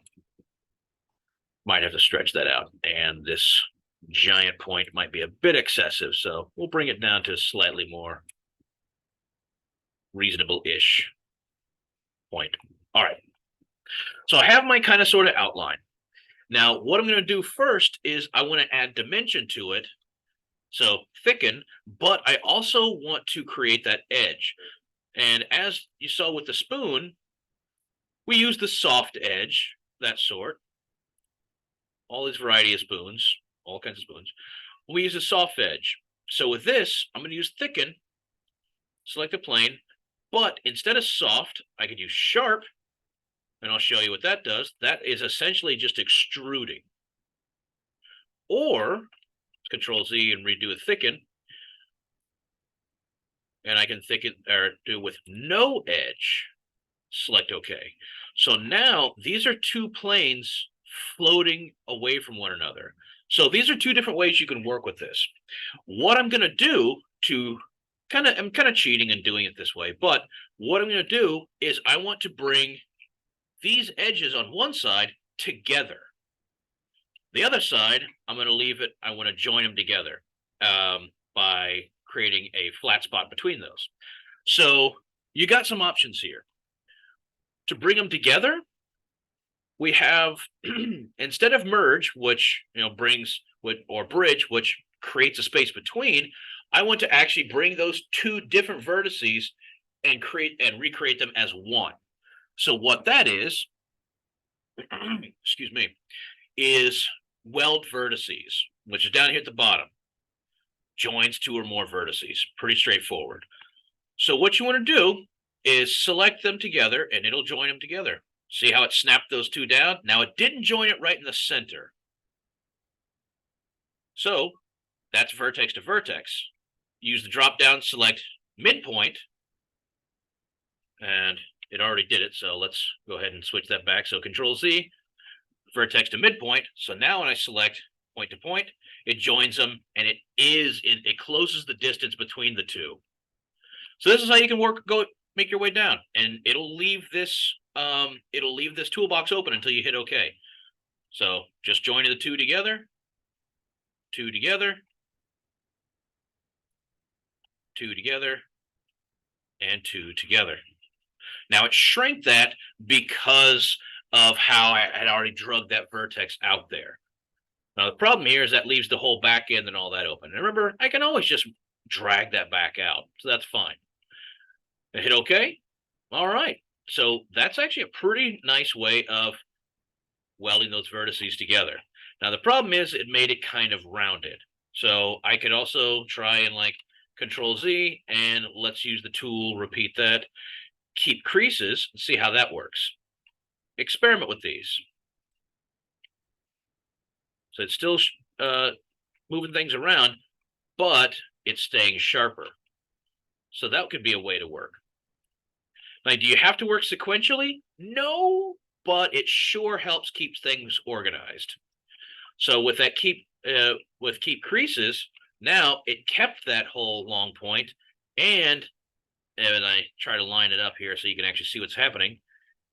Might have to stretch that out, and this giant point might be a bit excessive, so we'll bring it down to slightly more reasonable-ish point. All right. So I have my kind of sort of outline. Now, what I'm going to do first is I want to add dimension to it, so thicken, but I also want to create that edge. And as you saw with the spoon, we use the soft edge, that sort. All these variety of spoons, all kinds of spoons. We use a soft edge. So with this, I'm going to use thicken, select a plane, but instead of soft, I could use sharp, and I'll show you what that does. That is essentially just extruding. Or, Control Z and redo a thicken, and I can thicken or do with no edge. Select OK. So now these are two planes floating away from one another. So these are two different ways you can work with this. What I'm going to do to I'm kind of cheating and doing it this way, but what I'm going to do is I want to bring these edges on one side together. The other side, I'm going to leave it. I want to join them together by creating a flat spot between those. So you got some options here. To bring them together, we have instead of merge, which brings or bridge, which creates a space between, I want to actually bring those two different vertices and create and recreate them as one. So what that is, excuse me, is weld vertices, which is down here at the bottom. Joins two or more vertices. Pretty straightforward. So what you want to do is select them together and it'll join them together. See how it snapped those two down? Now it didn't join it right in the center. So that's vertex to vertex. Use the drop down, select midpoint, and it already did it. So let's go ahead and switch that back. So Control Z, vertex to midpoint. So now when I select point to point, it joins them and it closes the distance between the two. So this is how you can make your way down, and it'll leave this toolbox open until you hit OK. So just join the two together, two together, two together, and two together. Now it shrank that because of how I had already drugged that vertex out there. Now the problem here is that leaves the whole back end and all that open. And remember, I can always just drag that back out, so that's fine. I hit OK. All right. So that's actually a pretty nice way of welding those vertices together. Now the problem is it made it kind of rounded. So I could also try and Control Z, and let's use the tool, repeat that, keep creases, and see how that works. Experiment with these. So it's still moving things around, but it's staying sharper. So that could be a way to work. Now, do you have to work sequentially? No, but it sure helps keep things organized. So with that keep creases, now it kept that whole long point, and I try to line it up here so you can actually see what's happening.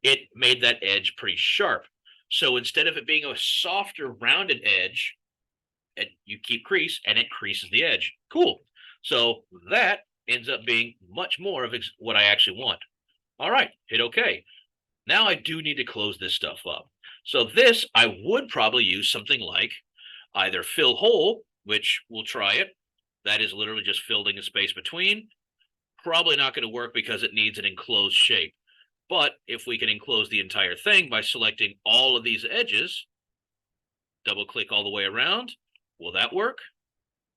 It made that edge pretty sharp. So instead of it being a softer rounded edge, you keep crease and it creases the edge. Cool. So that ends up being much more of what I actually want. All right, hit OK. Now I do need to close this stuff up. So this, I would probably use something like either fill hole, which we'll try it. That is literally just filling a space between. Probably not going to work because it needs an enclosed shape. But if we can enclose the entire thing by selecting all of these edges, double click all the way around, will that work?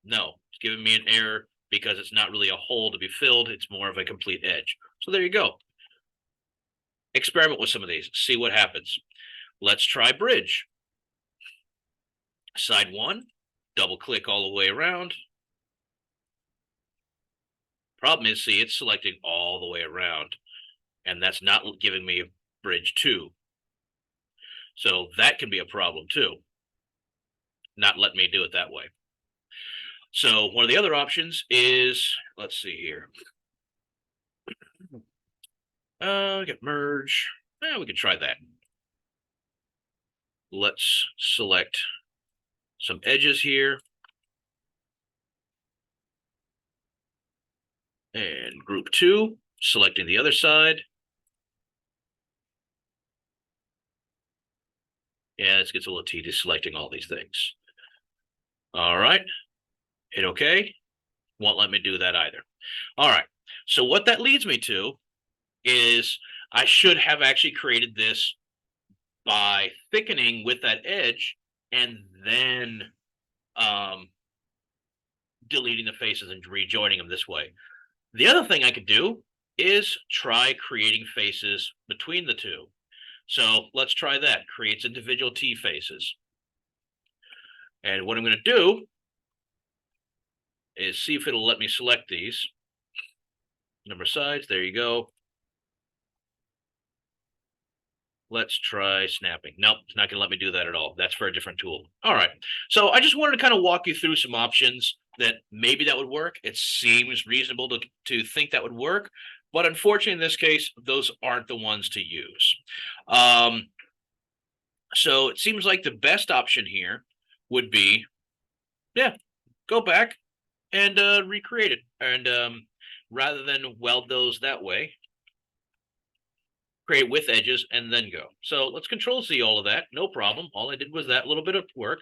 No, it's giving me an error because it's not really a hole to be filled. It's more of a complete edge. So there you go. Experiment with some of these, see what happens. Let's try bridge. Side one, double click all the way around. Problem is, see, it's selecting all the way around, and that's not giving me bridge 2. So that can be a problem too, not letting me do it that way. So one of the other options is, let's see here. We got merge. We can try that. Let's select some edges here. And group 2, selecting the other side. Yeah, this gets a little tedious selecting all these things. All right, hit OK. Won't let me do that either. All right, so what that leads me to is I should have actually created this by thickening with that edge and then deleting the faces and rejoining them this way. The other thing I could do is try creating faces between the two. So let's try that. Creates individual T faces. And what I'm going to do is see if it'll let me select these. Number sides, there you go. Let's try snapping. Nope, it's not going to let me do that at all. That's for a different tool. All right. So I just wanted to kind of walk you through some options that maybe that would work. It seems reasonable to think that would work. But unfortunately, in this case, those aren't the ones to use. So it seems like the best option here would be, yeah, go back and recreate it and rather than weld those that way. Create with edges and then go. So let's Control Z all of that. No problem. All I did was that little bit of work.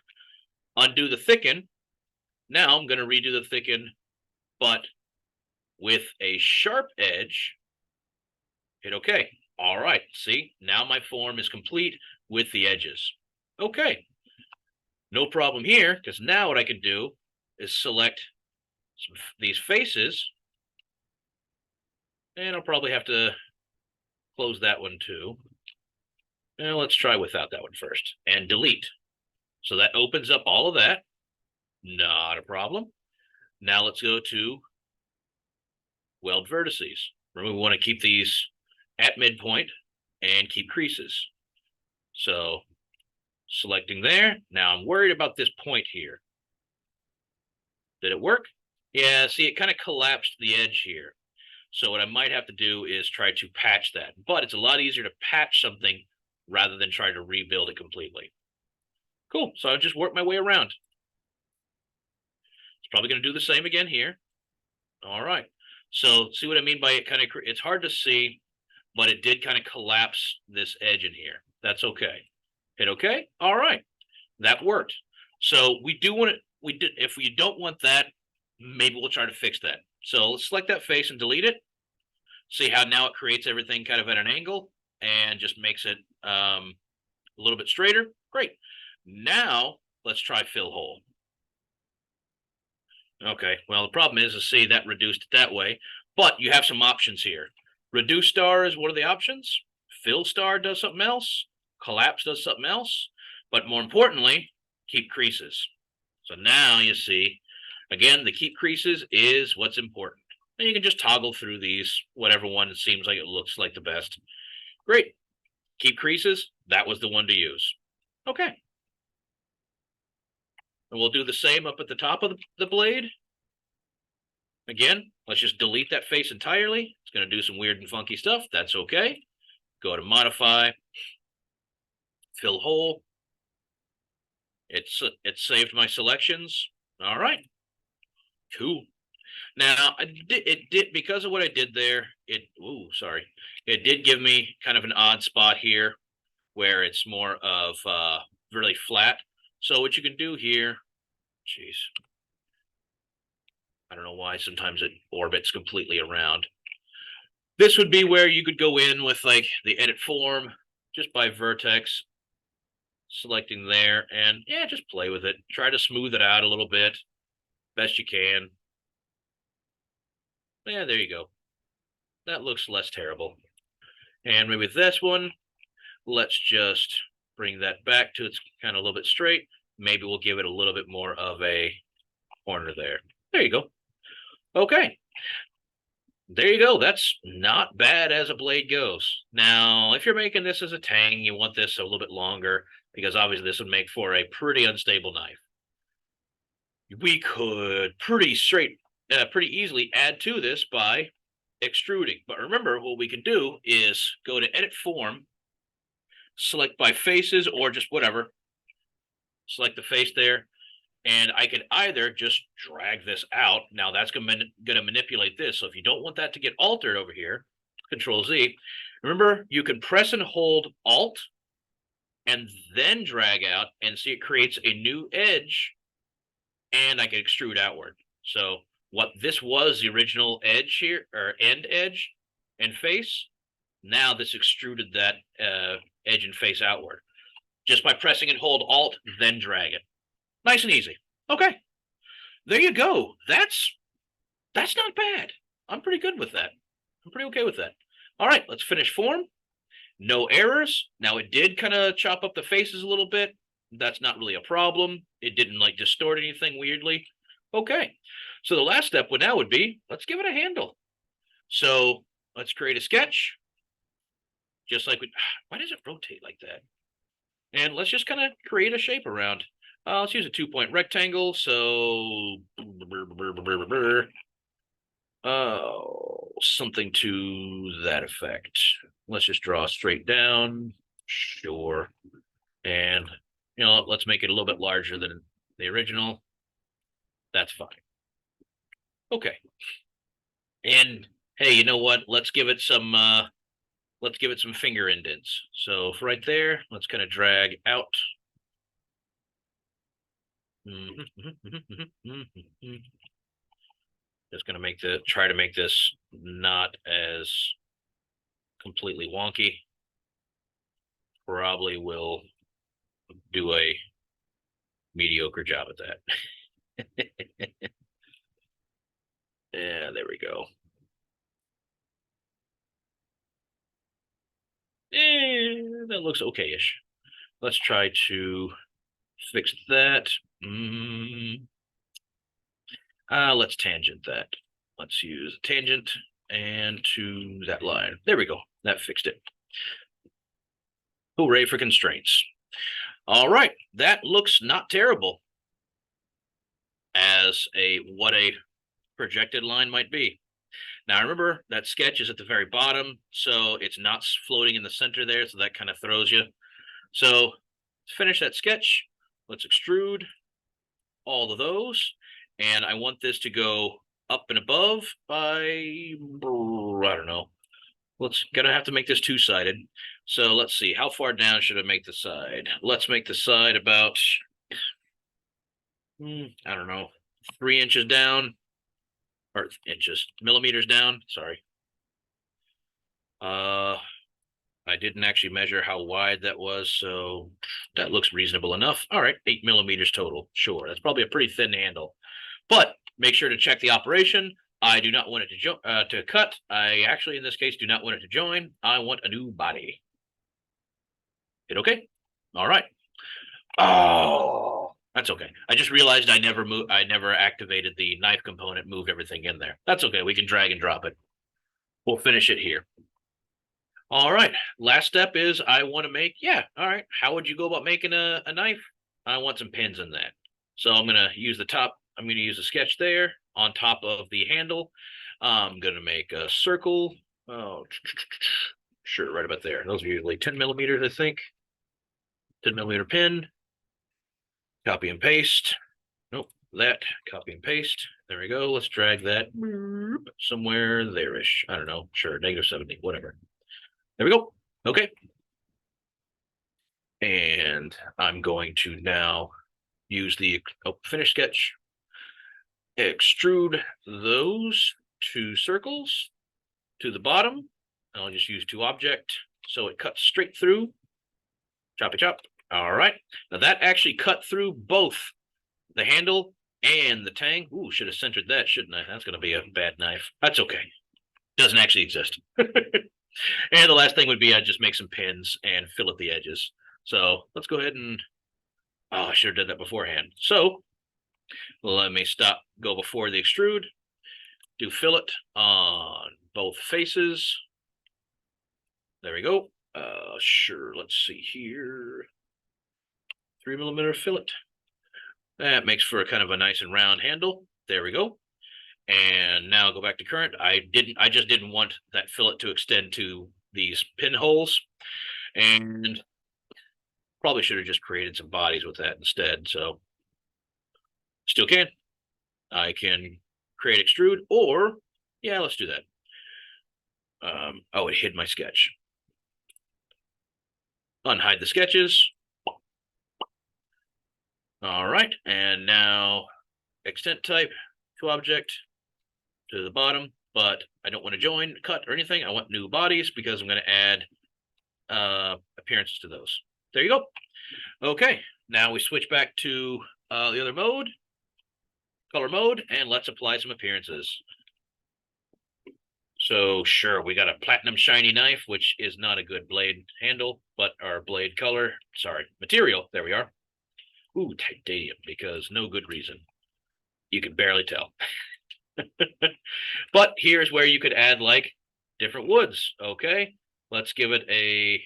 Undo the thicken. Now I'm going to redo the thicken, but with a sharp edge. Hit OK. All right. See, now my form is complete with the edges. OK. No problem here, because now what I can do is select these faces. And I'll probably have to close that one too. And let's try without that one first and delete. So that opens up all of that. Not a problem. Now let's go to weld vertices. Remember, we want to keep these at midpoint and keep creases. So selecting there. Now I'm worried about this point here. Did it work? Yeah, see, it kind of collapsed the edge here. So what I might have to do is try to patch that. But it's a lot easier to patch something rather than try to rebuild it completely. Cool. So I'll just work my way around. It's probably going to do the same again here. All right. So see what I mean by it kind of, it's hard to see, but it did kind of collapse this edge in here. That's okay. Hit OK. All right. That worked. So we do want to, if we don't want that, maybe we'll try to fix that. So let's select that face and delete it. See how now it creates everything kind of at an angle and just makes it a little bit straighter. Great. Now let's try fill hole. Okay, well, the problem is, see, that reduced it that way, but you have some options here. Reduce star is one of the options. Fill star does something else. Collapse does something else. But more importantly, keep creases. So now you see, again, the keep creases is what's important. And you can just toggle through these, whatever one seems like it looks like the best. Great. Keep creases, that was the one to use. Okay. And we'll do the same up at the top of the blade. Again, let's just delete that face entirely. It's going to do some weird and funky stuff. That's okay. Go to Modify, Fill Hole. It saved my selections. All right. Cool. Now, it did because of what I did there. It did give me kind of an odd spot here where it's more of really flat. So what you can do here, geez, I don't know why sometimes it orbits completely around. This would be where you could go in with like the edit form just by vertex, selecting there, and yeah, just play with it. Try to smooth it out a little bit, best you can. Yeah, there you go. That looks less terrible. And maybe this one, let's just bring that back to its kind of a little bit straight. Maybe we'll give it a little bit more of a corner there. There you go. Okay. There you go. That's not bad as a blade goes. Now, if you're making this as a tang, you want this a little bit longer because obviously this would make for a pretty unstable knife. We could pretty easily add to this by extruding. But remember, what we can do is go to Edit Form, select by faces or just whatever. Select the face there. And I could either just drag this out. Now that's going to manipulate this. So if you don't want that to get altered over here, Control Z. Remember, you can press and hold Alt and then drag out and see it creates a new edge. And I can extrude outward. So what this was the original edge here, or end edge and face. Now this extruded that edge and face outward. Just by pressing and hold Alt, then drag it. Nice and easy. Okay. There you go. That's not bad. I'm pretty good with that. I'm pretty okay with that. All right, let's finish form. No errors. Now it did kind of chop up the faces a little bit. That's not really a problem. It didn't like distort anything weirdly. Okay. So the last step would be, let's give it a handle. So let's create a sketch. Just like why does it rotate like that? And let's just kind of create a shape around. Let's use a 2-point rectangle. So something to that effect. Let's just draw straight down. Sure. And let's make it a little bit larger than the original. That's fine. Okay. And hey, you know what? Let's give it some finger indents. So for right there, let's kind of drag out. Just gonna try to make this not as completely wonky. Probably will do a mediocre job at that. Yeah, there we go. That looks okay-ish. Let's try to fix that. Let's tangent that. Let's use tangent and to that line. There we go. That fixed it. Hooray for constraints. All right, that looks not terrible as what a projected line might be. Now remember that sketch is at the very bottom, so it's not floating in the center there, so that kind of throws you. So to finish that sketch, let's extrude all of those, and I want this to go up and above by, I don't know. Gonna have to make this two-sided. So let's see, how far down should I make the side? Let's make the side about, I don't know, 3 inches down, or millimeters down. Sorry. I didn't actually measure how wide that was, so that looks reasonable enough. All right, 8 millimeters total. Sure, that's probably a pretty thin handle, but make sure to check the operation. I do not want it to cut. I actually, in this case, do not want it to join. I want a new body. Hit okay. All right. Oh, that's okay. I just realized I never activated the knife component, moved everything in there. That's okay. We can drag and drop it. We'll finish it here. All right. Last step is I want to make, all right. How would you go about making a knife? I want some pins in that. So I'm going to use I'm going to use a sketch there on top of the handle. I'm going to make a circle. Oh, sure, right about there. Those are usually 10 millimeters, I think. 10 millimeter pin. Copy and paste. Nope, that. Copy and paste. There we go. Let's drag that somewhere there-ish. I don't know. Sure, -70, whatever. There we go. Okay. And I'm going to now use the finish sketch. Extrude those 2 circles to the bottom. I'll just use 2 object so it cuts straight through. Choppy chop. All right. Now that actually cut through both the handle and the tang. Ooh, should have centered that, shouldn't I? That's going to be a bad knife. That's okay. Doesn't actually exist. And the last thing would be I'd just make some pins and fillet the edges. So let's go ahead and, I should have done that beforehand. So let me go before the extrude, do fillet on both faces. There we go. Sure, let's see here. 3 millimeter fillet. That makes for a kind of a nice and round handle. There we go. And now go back to current. I just didn't want that fillet to extend to these pinholes, and probably should have just created some bodies with that instead. So still can. I can create extrude, or let's do that. Oh, it hid my sketch. Unhide the sketches. All right, and now extent type to object to the bottom, but I don't want to join, cut, or anything. I want new bodies because I'm going to add appearances to those. There you go. Okay, now we switch back to the other mode, color mode, and let's apply some appearances. So sure, we got a platinum shiny knife, which is not a good blade handle, but our blade color, material, there we are. Ooh, titanium, because no good reason. You can barely tell. But here's where you could add like different woods. Okay, let's give it a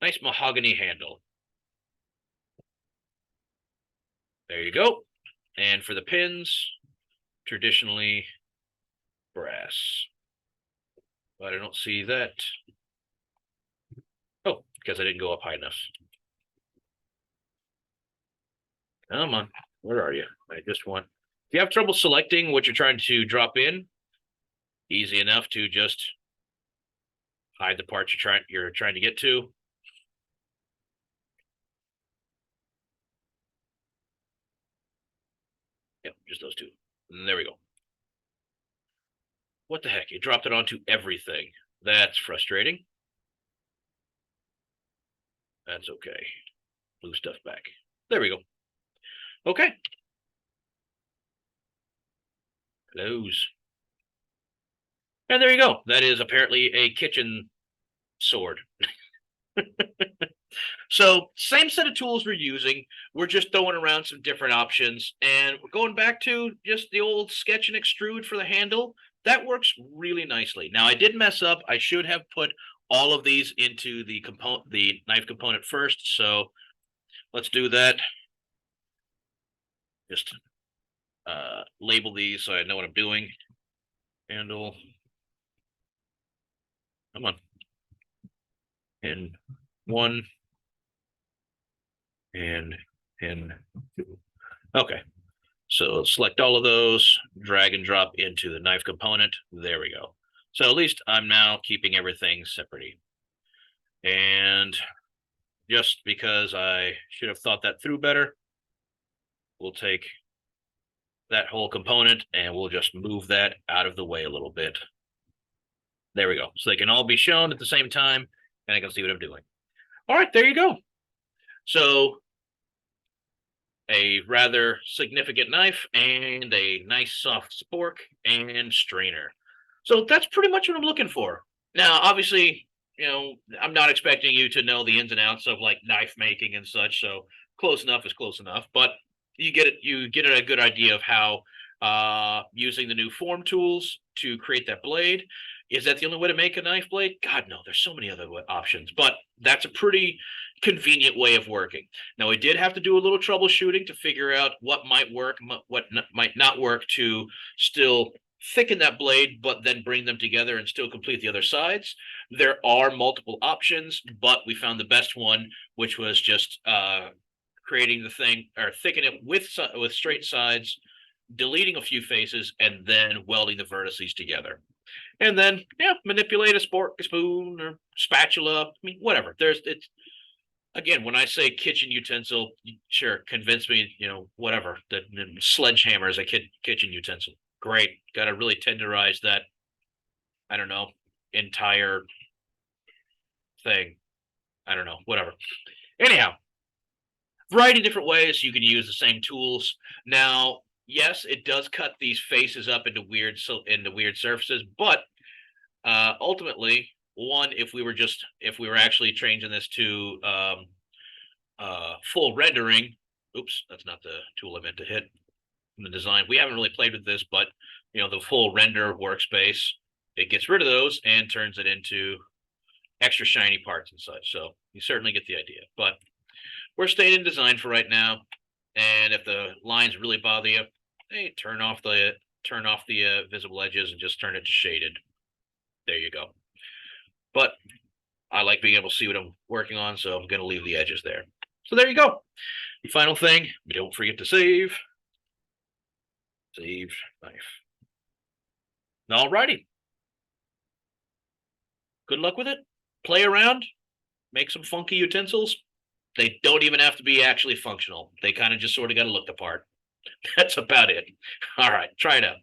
nice mahogany handle. There you go. And for the pins, traditionally brass. But I don't see that. Oh, because I didn't go up high enough. Come on, where are you? I just want. If you have trouble selecting what you're trying to drop in, Easy enough to just hide the parts you're trying to get to. Yep, just those two. And there we go. What the heck? You dropped it onto everything. That's frustrating. That's okay. Blue stuff back. There we go. Okay. Close. And there you go. That is apparently a kitchen sword. So same set of tools we're using. We're just throwing around some different options. And we're going back to just the old sketch and extrude for the handle. That works really nicely. Now I did mess up. I should have put all of these into the knife component first. So let's do that. Just label these so I know what I'm doing. Handle. Come on. And one. And pin 2. Okay. So select all of those, drag and drop into the knife component. There we go. So at least I'm now keeping everything separate. And just because I should have thought that through better, we'll take that whole component and we'll just move that out of the way a little bit. There we go. So they can all be shown at the same time and I can see what I'm doing. All right, there you go. So a rather significant knife and a nice soft spork and strainer. So that's pretty much what I'm looking for. Now, obviously, I'm not expecting you to know the ins and outs of like knife making and such. So close enough is close enough, but you get a good idea of how using the new form tools to create that blade. Is that the only way to make a knife blade? God, no, there's so many other options, but that's a pretty convenient way of working. Now, we did have to do a little troubleshooting to figure out what might work, what might not work to still thicken that blade, but then bring them together and still complete the other sides. There are multiple options, but we found the best one, which was just creating the thing or thicken it with straight sides, deleting a few faces, and then welding the vertices together. And then, manipulate a spork, a spoon, or spatula. I mean, whatever. It's again, when I say kitchen utensil, sure, convince me, whatever. The sledgehammer is a kitchen utensil. Great. Got to really tenderize that, I don't know, entire thing. I don't know, whatever. Anyhow, variety of different ways you can use the same tools. Now, yes, it does cut these faces up into weird surfaces, but ultimately, one, if we were actually changing this to full rendering, oops, that's not the tool I meant to hit in the design. We haven't really played with this, but the full render workspace, it gets rid of those and turns it into extra shiny parts and such. So you certainly get the idea, but we're staying in design for right now. And if the lines really bother you, hey, turn off the visible edges and just turn it to shaded. There you go. But I like being able to see what I'm working on, so I'm going to leave the edges there. So there you go. The final thing, don't forget to save. Save knife. All righty. Good luck with it. Play around. Make some funky utensils. They don't even have to be actually functional. They kind of just sort of got to look the part. That's about it. All right, try it out.